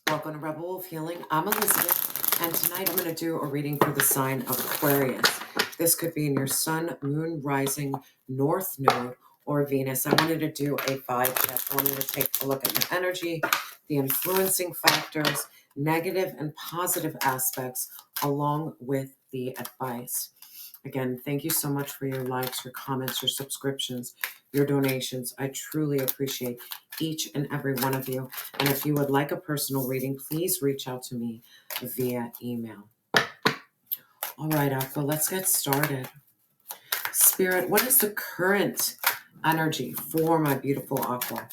Welcome to Rebel Wolf Healing. I'm Elizabeth, and tonight I'm going to do a reading for the sign of Aquarius. This could be in your sun, moon, rising, north node, or Venus. I wanted to do a vibe check. I wanted to take a look at your energy, the influencing factors, negative and positive aspects, along with the advice. Again, thank you so much for your likes, your comments, your subscriptions, your donations. I truly appreciate each and every one of you. And if you would like a personal reading, please reach out to me via email. All right, Aqua, let's get started. Spirit, what is the current energy for my beautiful Aqua?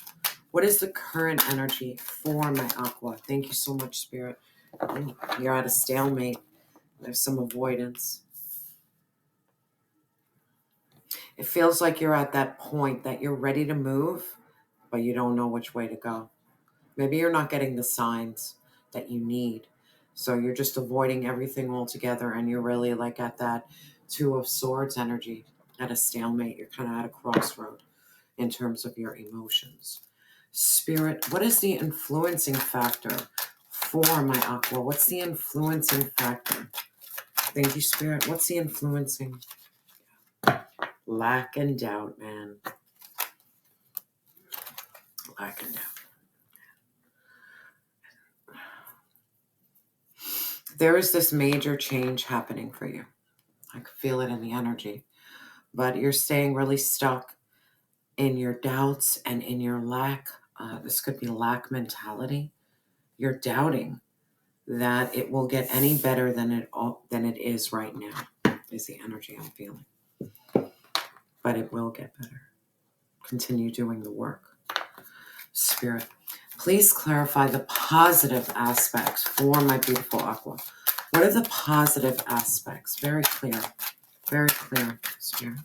What is the current energy for my Aqua? Thank you so much, Spirit. You're at a stalemate. There's some avoidance. It feels like you're at that point that you're ready to move, but you don't know which way to go. Maybe you're not getting the signs that you need. So you're just avoiding everything altogether, and you're really like at that Two of Swords energy, at a stalemate. You're kind of at a crossroad in terms of your emotions. Spirit, what is the influencing factor for my Aqua? What's the influencing factor? Thank you, Spirit. What's the influencing? Lack and doubt, man. Lack and doubt. There is this major change happening for you. I can feel it in the energy. But you're staying really stuck in your doubts and in your lack. This could be lack mentality. You're doubting that it will get any better than it is right now, is the energy I'm feeling. But it will get better. Continue doing the work. Spirit, please clarify the positive aspects for my beautiful Aqua. What are the positive aspects? Very clear, Spirit.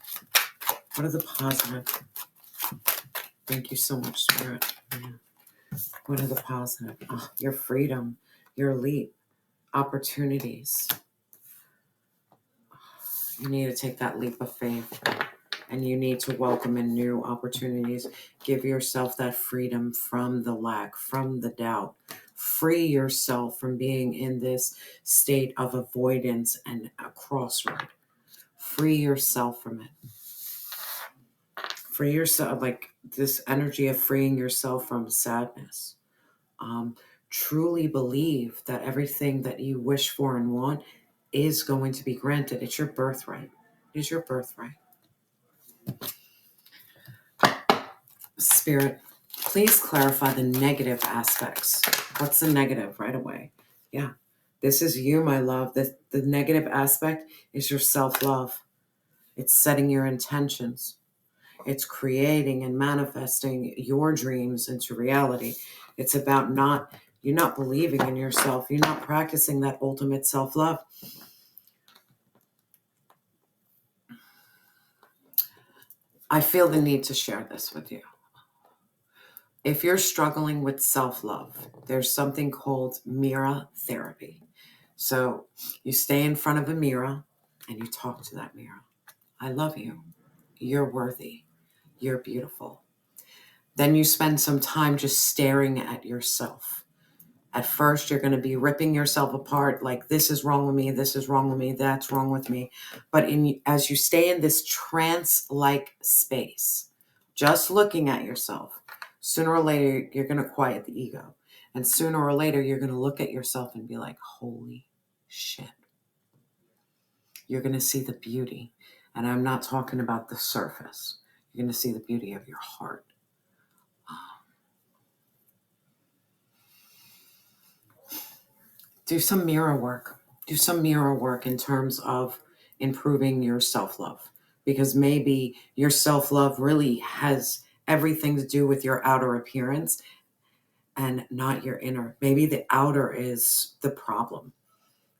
What are the positive? Thank you so much, Spirit. What are the positive? Oh, your freedom, your leap, opportunities. You need to take that leap of faith, and you need to welcome in new opportunities. Give yourself that freedom from the lack, from the doubt. Free yourself from being in this state of avoidance and a crossroad. Free yourself from it. Free yourself, like this energy of freeing yourself from sadness. Truly believe that everything that you wish for and want is going to be granted. It's your birthright. It is your birthright. Spirit, please clarify the negative aspects. What's the negative right away? Yeah, this is you, my love. The negative aspect is your self-love. It's setting your intentions. It's creating and manifesting your dreams into reality. It's about you're not believing in yourself. You're not practicing that ultimate self-love. I feel the need to share this with you. If you're struggling with self-love, there's something called mirror therapy. So you stay in front of a mirror and you talk to that mirror. I love you. You're worthy. You're beautiful. Then you spend some time just staring at yourself. At first, you're going to be ripping yourself apart, like this is wrong with me, this is wrong with me, that's wrong with me. But as you stay in this trance-like space, just looking at yourself, sooner or later, you're going to quiet the ego. And sooner or later, you're going to look at yourself and be like, holy shit. You're going to see the beauty. And I'm not talking about the surface. You're going to see the beauty of your heart. Do some mirror work. Do some mirror work in terms of improving your self-love. Because maybe your self-love really has everything to do with your outer appearance and not your inner. Maybe the outer is the problem.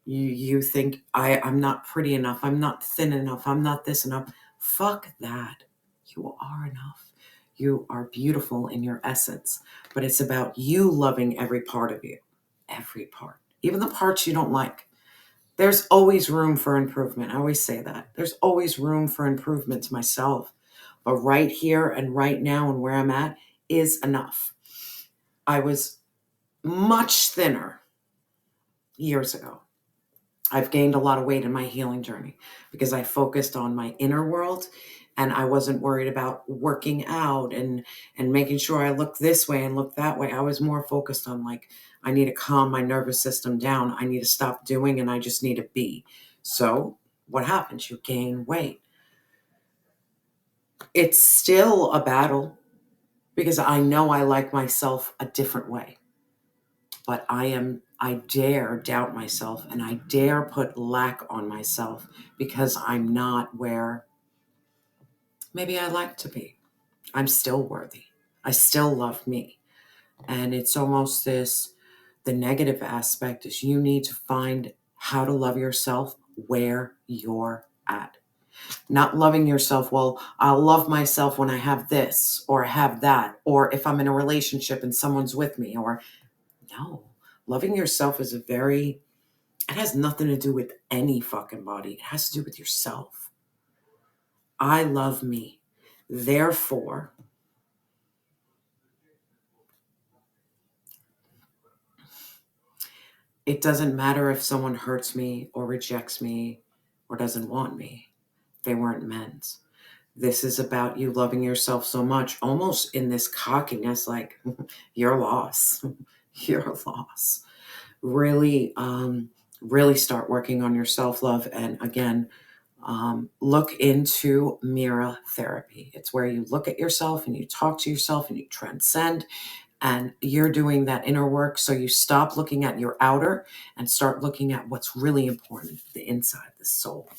You think, I'm not pretty enough. I'm not thin enough. I'm not this enough. Fuck that. You are enough. You are beautiful in your essence. But it's about you loving every part of you. Every part. Even the parts you don't like. There's always room for improvement. I always say that. There's always room for improvement to myself. But right here and right now and where I'm at is enough. I was much thinner years ago. I've gained a lot of weight in my healing journey because I focused on my inner world, and I wasn't worried about working out and making sure I look this way and look that way. I was more focused on, like, I need to calm my nervous system down. I need to stop doing, and I just need to be. So what happens? You gain weight. It's still a battle because I know I like myself a different way. But I dare doubt myself, and I dare put lack on myself because I'm not where maybe I like to be. I'm still worthy. I still love me. And it's almost this, the negative aspect is you need to find how to love yourself where you're at. Not loving yourself, well, I'll love myself when I have this or have that, or if I'm in a relationship and someone's with me, or no. Loving yourself is it has nothing to do with any fucking body. It has to do with yourself. I love me. Therefore, it doesn't matter if someone hurts me or rejects me or doesn't want me. They weren't meant. This is about you loving yourself so much, almost in this cockiness, like, your loss, your loss. Really, really start working on your self-love. And again, look into mirror therapy. It's where you look at yourself and you talk to yourself and you transcend, and you're doing that inner work. So you stop looking at your outer and start looking at what's really important, the inside, the soul.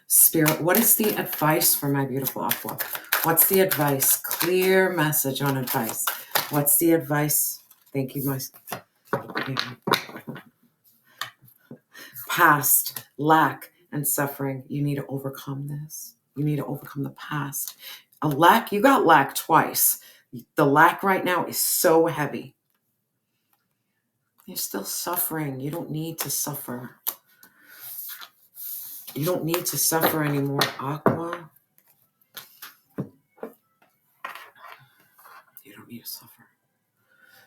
Spirit, what is the advice for my beautiful Aqua? What's the advice? Clear message on advice. What's the advice? Thank you, my past, lack, and suffering. You need to overcome this. You need to overcome the past. A lack, you got lack twice. The lack right now is so heavy. You're still suffering. You don't need to suffer. You don't need to suffer anymore, Aqua. You don't need to suffer.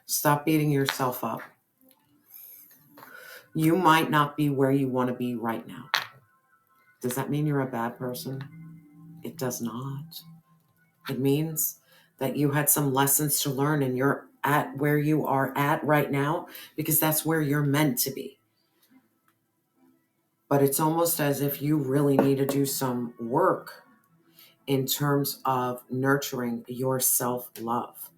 Stop beating yourself up. You might not be where you want to be right now. Does that mean you're a bad person? It does not. It means that you had some lessons to learn and you're at where you are at right now because that's where you're meant to be. But it's almost as if you really need to do some work in terms of nurturing your self-love,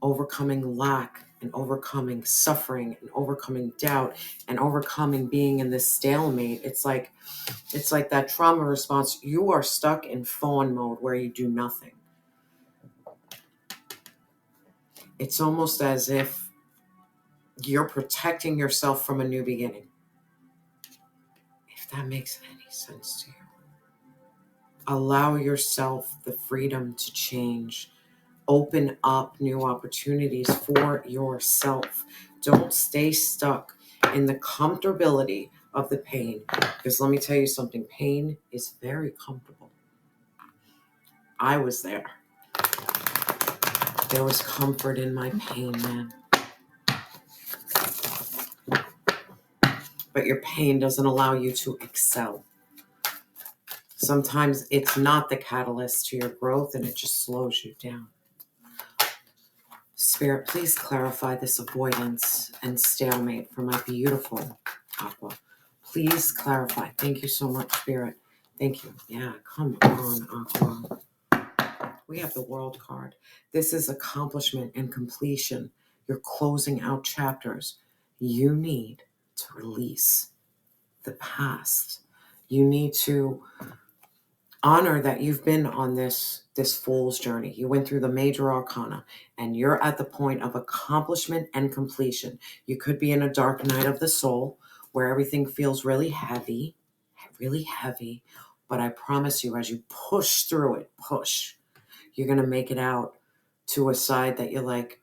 overcoming lack and overcoming suffering and overcoming doubt and overcoming being in this stalemate. It's like that trauma response. You are stuck in fawn mode where you do nothing. It's almost as if you're protecting yourself from a new beginning. If that makes any sense to you. Allow yourself the freedom to change. Open up new opportunities for yourself. Don't stay stuck in the comfortability of the pain. Because let me tell you something, pain is very comfortable. I was there. There was comfort in my pain, man. But your pain doesn't allow you to excel. Sometimes it's not the catalyst to your growth and it just slows you down. Spirit, please clarify this avoidance and stalemate for my beautiful Aqua. Please clarify. Thank you so much, Spirit. Thank you. Yeah, come on, Aqua. We have the World card. This is accomplishment and completion. You're closing out chapters. You need to release the past. You need to honor that you've been on this fool's journey. You went through the major arcana and you're at the point of accomplishment and completion. You could be in a dark night of the soul where everything feels really heavy, but I promise you, as you push through it, you're going to make it out to a side that you're like,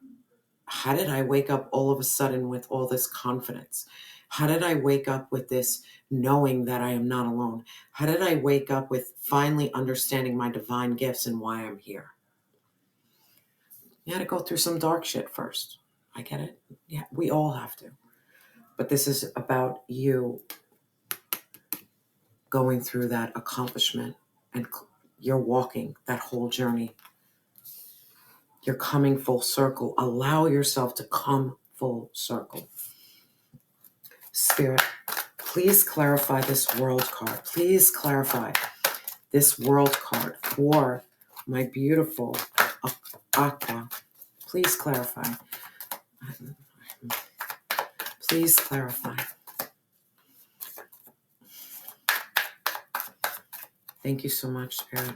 how did I wake up all of a sudden with all this confidence? How did I wake up with this knowing that I am not alone? How did I wake up with finally understanding my divine gifts and why I'm here? You had to go through some dark shit first. I get it. Yeah, we all have to. But this is about you going through that accomplishment, and you're walking that whole journey. You're coming full circle. Allow yourself to come full circle. Spirit, please clarify this world card. Please clarify this world card for my beautiful Aqua. Please clarify. Please clarify. Thank you so much, Spirit.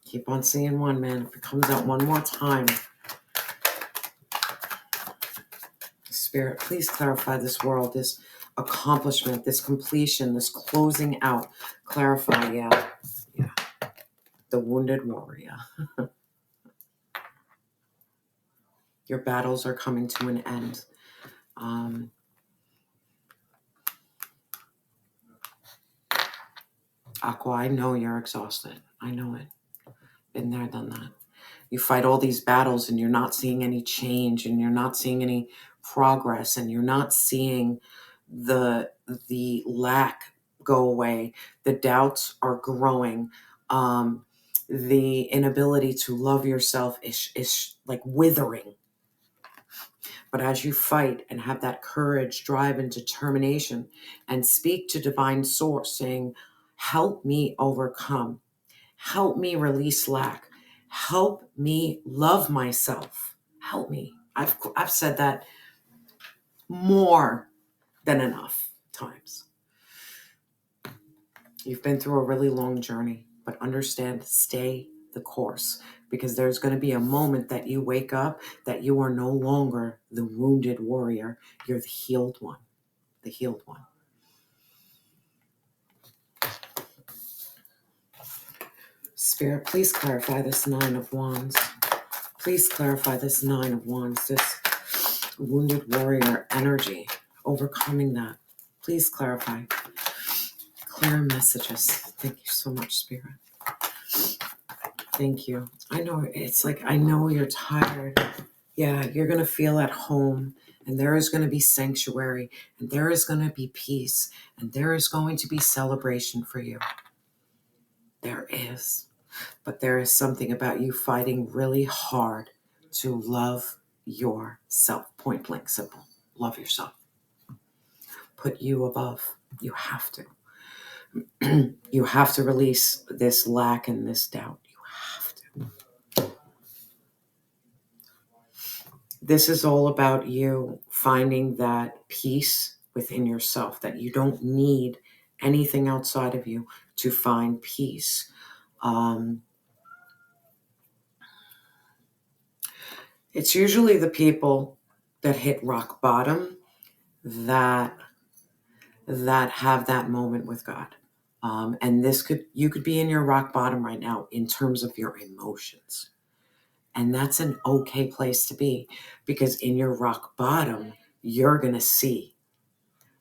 Keep on seeing one, man. If it comes out one more time, Spirit, please clarify this world, this accomplishment, this completion, this closing out. Clarify, yeah. The wounded warrior. Your battles are coming to an end. Aqua, I know you're exhausted. I know it. Been there, done that. You fight all these battles and you're not seeing any change, and you're not seeing any progress, and you're not seeing the lack go away. The doubts are growing. The inability to love yourself is like withering. But as you fight and have that courage, drive, and determination, and speak to divine source saying, help me overcome, help me release lack, help me love myself, help me. I've said that more than enough times. You've been through a really long journey, but understand, stay the course, because there's going to be a moment that you wake up that you are no longer the wounded warrior. You're the healed one. The healed one. Spirit, please clarify this Nine of Wands. Please clarify this Nine of Wands, this wounded warrior energy, overcoming that. Please clarify. Clear messages. Thank you so much, Spirit. Thank you. I know it's like, I know you're tired. Yeah, you're going to feel at home, and there is going to be sanctuary, and there is going to be peace, and there is going to be celebration for you. There is. But there is something about you fighting really hard to love yourself. Point blank simple. Love yourself. Put you above. You have to. You have to release this lack and this doubt. You have to. This is all about you finding that peace within yourself, that you don't need anything outside of you to find peace. It's usually the people that hit rock bottom that have that moment with God. And you could be in your rock bottom right now in terms of your emotions. And that's an okay place to be, because in your rock bottom, you're going to see.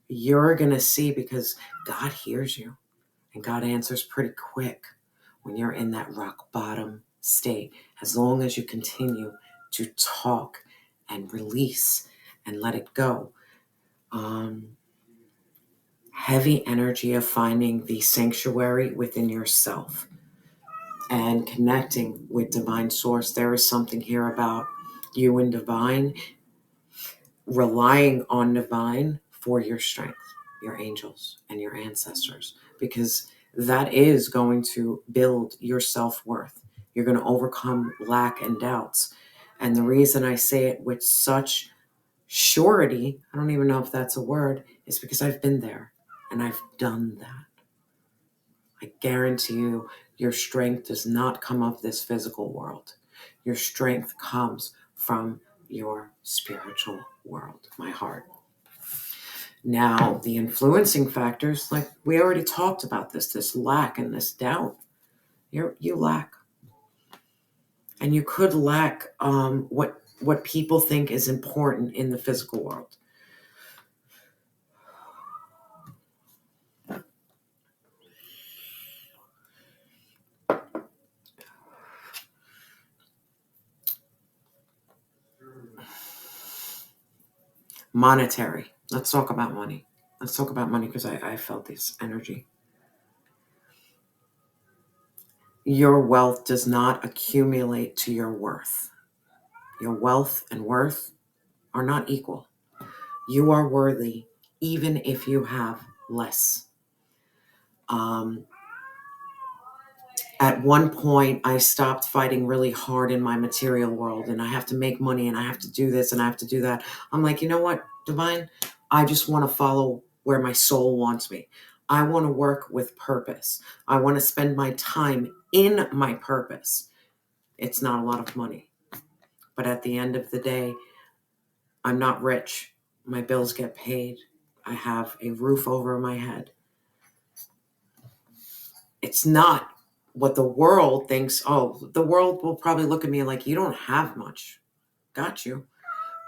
You're going to see, because God hears you, and God answers pretty quick when you're in that rock bottom state, as long as you continue to talk and release and let it go. Heavy energy of finding the sanctuary within yourself and connecting with divine source. There is something here about you and divine, relying on divine for your strength, your angels and your ancestors, because that is going to build your self-worth. You're going to overcome lack and doubts. And the reason I say it with such surety, I don't even know if that's a word, is because I've been there and I've done that. I guarantee you, your strength does not come of this physical world. Your strength comes from your spiritual world, my heart. Now, the influencing factors, like we already talked about this lack and this doubt. You lack. And you could lack what people think is important in the physical world. monetary. Let's talk about money. Let's talk about money because I felt this energy. Your wealth does not accumulate to your worth. Your wealth and worth are not equal. You are worthy even if you have less. At one point, I stopped fighting really hard in my material world, and I have to make money, and I have to do this, and I have to do that. I'm like, you know what, Divine? I just want to follow where my soul wants me. I want to work with purpose. I want to spend my time in my purpose. It's not a lot of money, but at the end of the day, I'm not rich. My bills get paid. I have a roof over my head. It's not what the world thinks. Oh, the world will probably look at me like, you don't have much. Got you.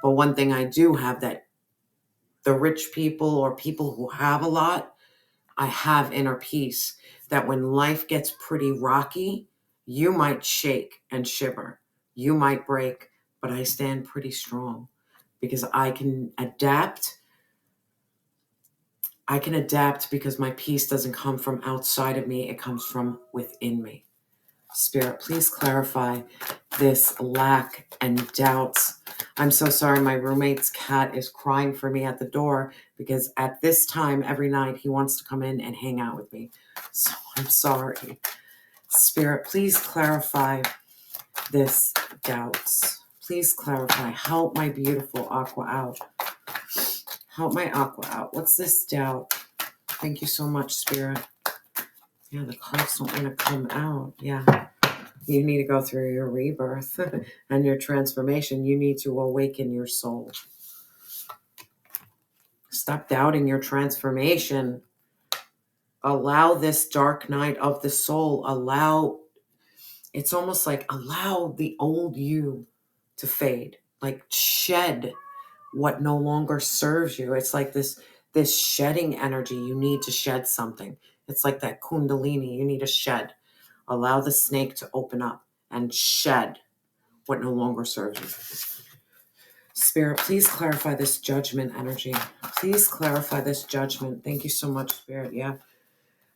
But one thing I do have that the rich people or people who have a lot, I have inner peace that when life gets pretty rocky, you might shake and shiver. You might break, but I stand pretty strong because I can adapt. I can adapt because my peace doesn't come from outside of me. It comes from within me. Spirit, please clarify this lack and doubts. I'm so sorry. My roommate's cat is crying for me at the door because at this time every night he wants to come in and hang out with me. So I'm sorry. Spirit, please clarify this doubts. Please clarify. Help my beautiful aqua out. Help my aqua out. What's this doubt? Thank you so much, Spirit. Yeah, the cards don't want to come out. Yeah. You need to go through your rebirth and your transformation. You need to awaken your soul. Stop doubting your transformation. Allow this dark night of the soul. It's almost like allow the old you to fade. Like shed what no longer serves you. It's like this shedding energy. You need to shed something. It's like that kundalini. You need to shed. Allow the snake to open up and shed what no longer serves you. Spirit, please clarify this judgment energy. Please clarify this judgment. Thank you so much, Spirit. Yeah.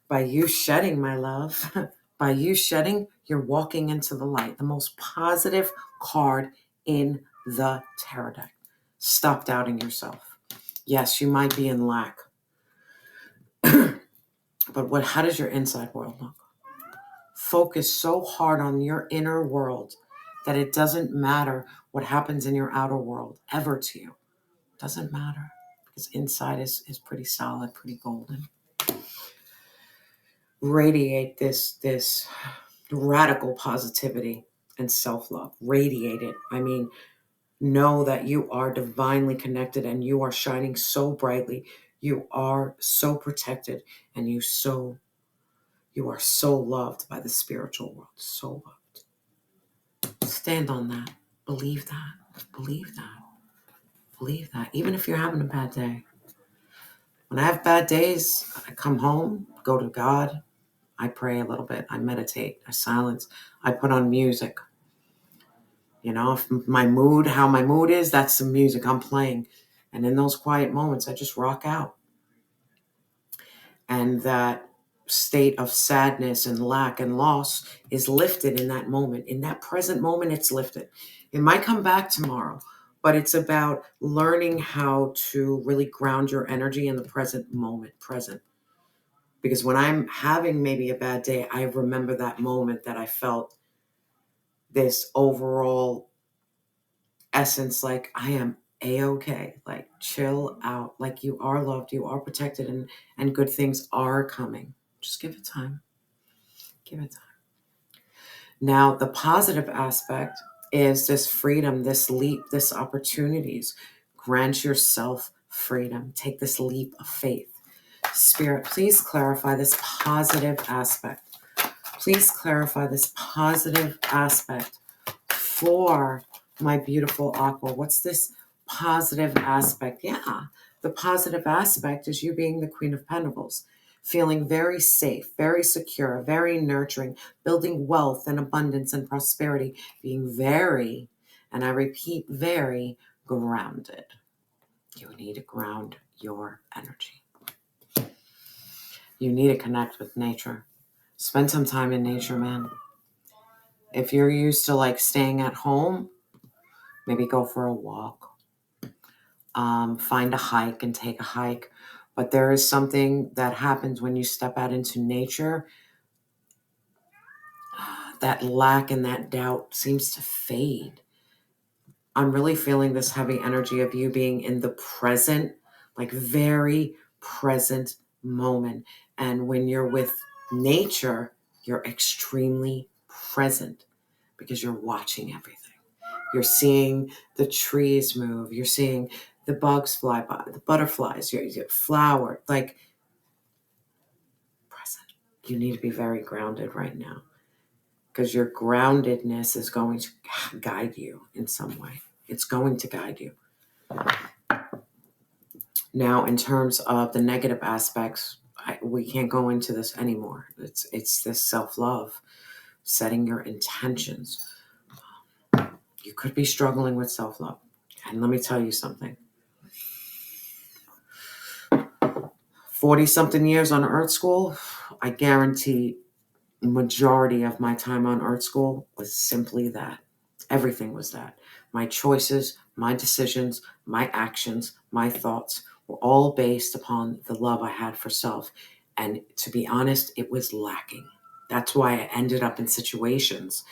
By you shedding, my love, by you shedding, you're walking into the light. The most positive card in the tarot deck. Stop doubting yourself. Yes, you might be in lack. But how does your inside world look? Focus so hard on your inner world that it doesn't matter what happens in your outer world ever to you. It doesn't matter because inside is pretty solid, pretty golden. Radiate this radical positivity and self-love. Radiate it. I mean, know that you are divinely connected and you are shining so brightly. You are so protected and you are so loved by the spiritual world. So loved. Stand on that. Believe that. Believe that. Believe that. Even if you're having a bad day. When I have bad days, I come home, go to God. I pray a little bit. I meditate. I silence. I put on music. You know, if how my mood is, that's the music I'm playing. And in those quiet moments, I just rock out. And that state of sadness and lack and loss is lifted in that moment. In that present moment, it's lifted. It might come back tomorrow, but it's about learning how to really ground your energy in the present moment, Because when I'm having maybe a bad day, I remember that moment that I felt this overall essence, like I am A-okay, like chill out, like you are loved, you are protected, and good things are coming. Just give it time. Give it time. Now, the positive aspect is this freedom, this leap, this opportunities. Grant yourself freedom. Take this leap of faith. Spirit, please clarify this positive aspect. Please clarify this positive aspect for my beautiful aqua. What's this positive aspect? Yeah, the positive aspect is you being the Queen of Pentacles, feeling very safe, very secure, very nurturing, building wealth and abundance and prosperity, being very And I repeat, very grounded. You need to ground your energy. You need to connect with nature. Spend some time in nature, man. If you're used to like staying at home, maybe go for a walk. Find a hike and take a hike. But there is something that happens when you step out into nature. That lack and that doubt seems to fade. I'm really feeling this heavy energy of you being in the present, like very present moment. And when you're with nature, you're extremely present because you're watching everything. You're seeing the trees move. You're seeing the bugs fly by, the butterflies, your flower, like present. You need to be very grounded right now because your groundedness is going to guide you in some way. It's going to guide you. Now, in terms of the negative aspects, we can't go into this anymore. It's this self-love, setting your intentions. You could be struggling with self-love. And let me tell you something. 40-something years on Earth School, I guarantee the majority of my time on Earth School was simply that. Everything was that. My choices, my decisions, my actions, my thoughts were all based upon the love I had for self. And to be honest, it was lacking. That's why I ended up in situations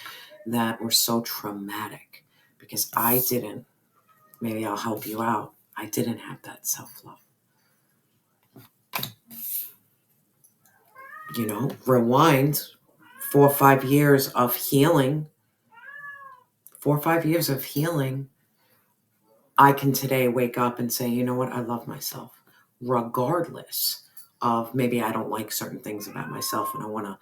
that were so traumatic because I didn't. Maybe I'll help you out. I didn't have that self-love. Rewind 4 or 5 years of healing. 4 or 5 years of healing. I can today wake up and say, you know what? I love myself, regardless of maybe I don't like certain things about myself and I want to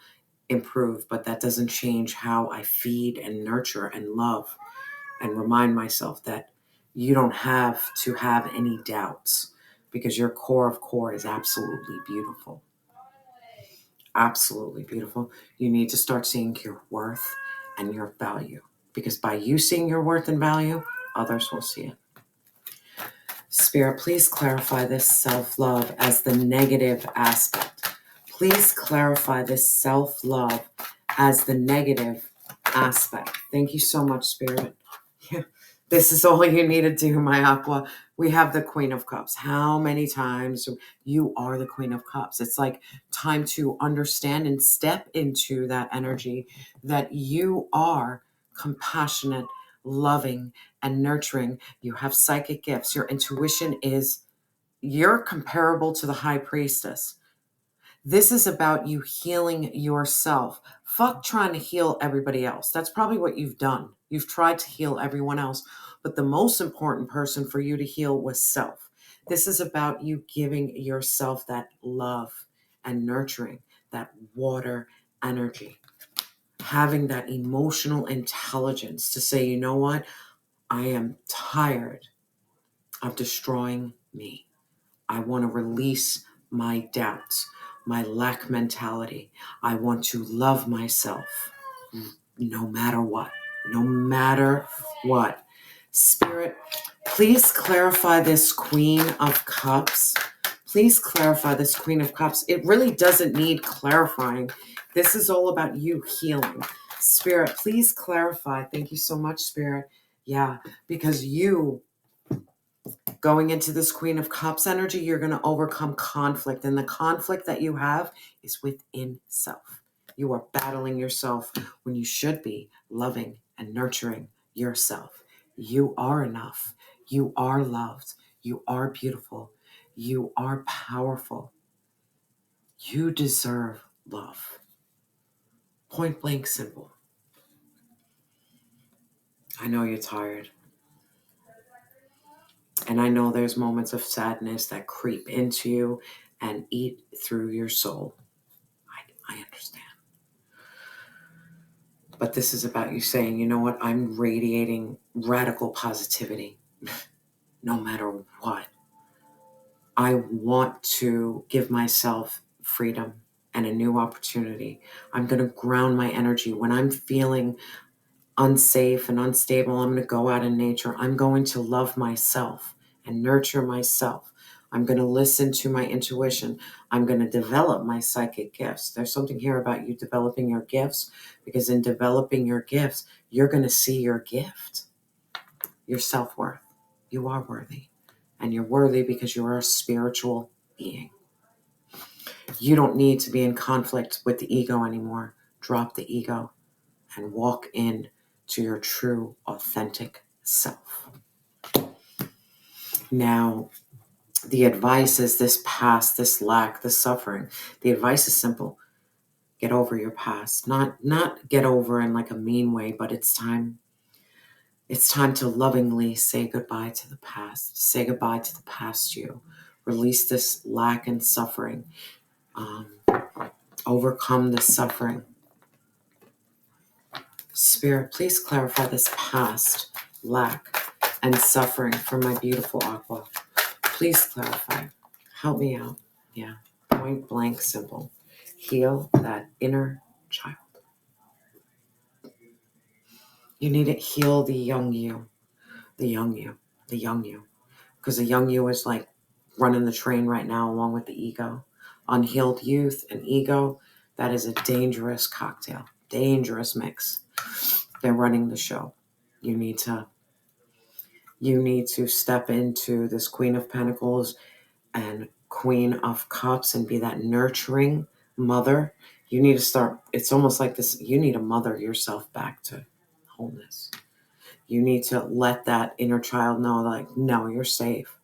improve, but that doesn't change how I feed and nurture and love and remind myself that you don't have to have any doubts because your core of core is absolutely beautiful. Absolutely beautiful. You need to start seeing your worth and your value because by you seeing your worth and value, others will see it. Spirit, please clarify this self-love as the negative aspect. Please clarify this self-love as the negative aspect. Thank you so much, Spirit. This is all you need to do, my Aqua. We have the Queen of Cups. How many times you are the Queen of Cups? It's like time to understand and step into that energy that you are compassionate, loving, and nurturing. You have psychic gifts. Your intuition you're comparable to the High Priestess. This is about you healing yourself. Fuck trying to heal everybody else. That's probably what you've done. You've tried to heal everyone else. But the most important person for you to heal was self. This is about you giving yourself that love and nurturing, that water energy. Having that emotional intelligence to say, you know what? I am tired of destroying me. I want to release my doubts, my lack mentality. I want to love myself no matter what. No matter what. Spirit, please clarify this Queen of Cups. Please clarify this Queen of Cups. It really doesn't need clarifying. This is all about you healing. Spirit, please clarify. Thank you so much, Spirit. Yeah, because you going into this Queen of Cups energy, you're going to overcome conflict. And the conflict that you have is within self. You are battling yourself when you should be loving and nurturing yourself. You are enough. You are loved. You are beautiful. You are powerful. You deserve love. Point blank simple. I know you're tired. And I know there's moments of sadness that creep into you and eat through your soul. I understand. But this is about you saying, you know what? I'm radiating radical positivity no matter what. I want to give myself freedom and a new opportunity. I'm going to ground my energy when I'm feeling unsafe and unstable. I'm going to go out in nature. I'm going to love myself and nurture myself. I'm going to listen to my intuition. I'm going to develop my psychic gifts. There's something here about you developing your gifts, because in developing your gifts, you're going to see your gift, your self-worth. You are worthy, and you're worthy because you are a spiritual being. You don't need to be in conflict with the ego anymore. Drop the ego and walk in to your true, authentic self. Now, the advice is this past, this lack, this suffering. The advice is simple. Get over your past. Not get over in like a mean way, but it's time. It's time to lovingly say goodbye to the past. Say goodbye to the past you. Release this lack and suffering. Overcome this suffering. Spirit, please clarify this past lack and suffering for my beautiful Aqua. Please clarify. Help me out. Yeah. Point blank simple. Heal that inner child. You need to heal the young you. The young you. The young you. Because the young you is like running the train right now along with the ego. Unhealed youth and ego, that is a dangerous cocktail. Dangerous mix. They're running the show. You need to step into this Queen of Pentacles and Queen of Cups and be that nurturing mother. You need to start, it's almost like this, you need to mother yourself back to wholeness. You need to let that inner child know, like, no, you're safe.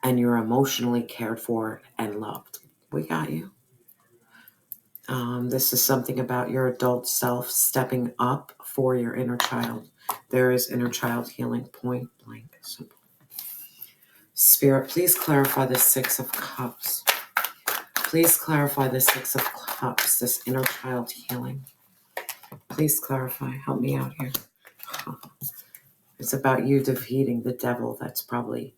And you're emotionally cared for and loved. We got you. This is something about your adult self stepping up for your inner child. There is inner child healing, point blank simple. Spirit, please clarify the Six of Cups. Please clarify the Six of Cups, this inner child healing. Please clarify. Help me out here. It's about you defeating the devil that's probably...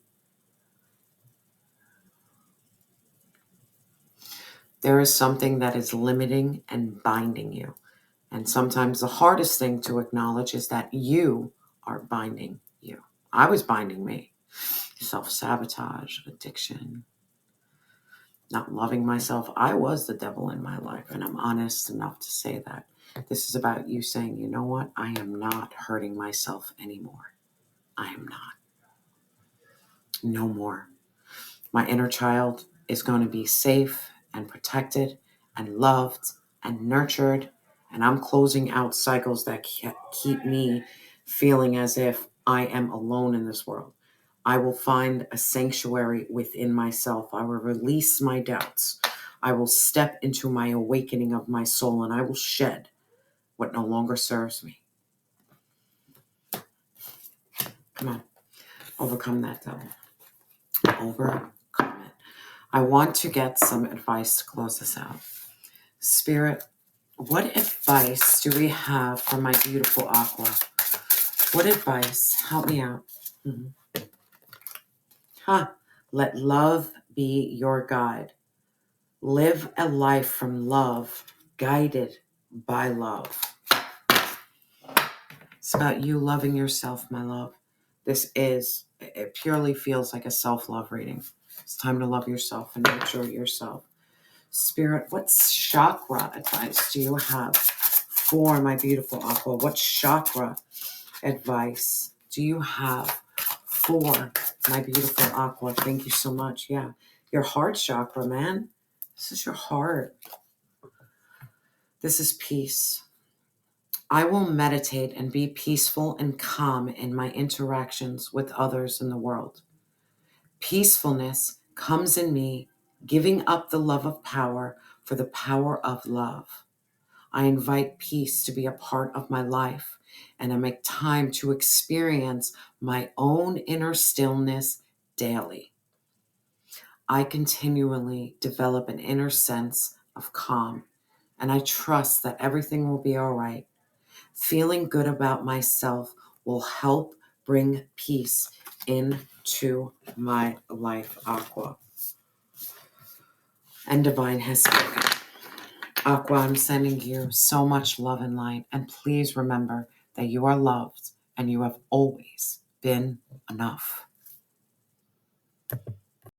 There is something that is limiting and binding you. And sometimes the hardest thing to acknowledge is that you are binding you. I was binding me. Self-sabotage, addiction, not loving myself. I was the devil in my life, and I'm honest enough to say that. This is about you saying, you know what? I am not hurting myself anymore. I am not. No more. My inner child is going to be safe and protected and loved and nurtured, and I'm closing out cycles that keep me feeling as if I am alone in this world. I will find a sanctuary within myself. I will release my doubts. I will step into my awakening of my soul, and I will shed what no longer serves me. Come on. Overcome that devil. Overcome it. I want to get some advice to close this out. Spirit, what advice do we have for my beautiful Aqua? What advice? Help me out. Let love be your guide. Live a life from love, guided by love. It's about you loving yourself, my love. It purely feels like a self-love reading. It's time to love yourself and nurture yourself. Spirit, what chakra advice do you have for my beautiful Aqua? What chakra advice do you have for my beautiful Aqua? Thank you so much. Yeah, your heart chakra, man. This is your heart. This is peace. I will meditate and be peaceful and calm in my interactions with others in the world. Peacefulness comes in me, giving up the love of power for the power of love. I invite peace to be a part of my life, and I make time to experience my own inner stillness daily. I continually develop an inner sense of calm, and I trust that everything will be all right. Feeling good about myself will help bring peace into my life, Aqua. And Divine has spoken. Aqua, I'm sending you so much love and light. And please remember that you are loved and you have always been enough.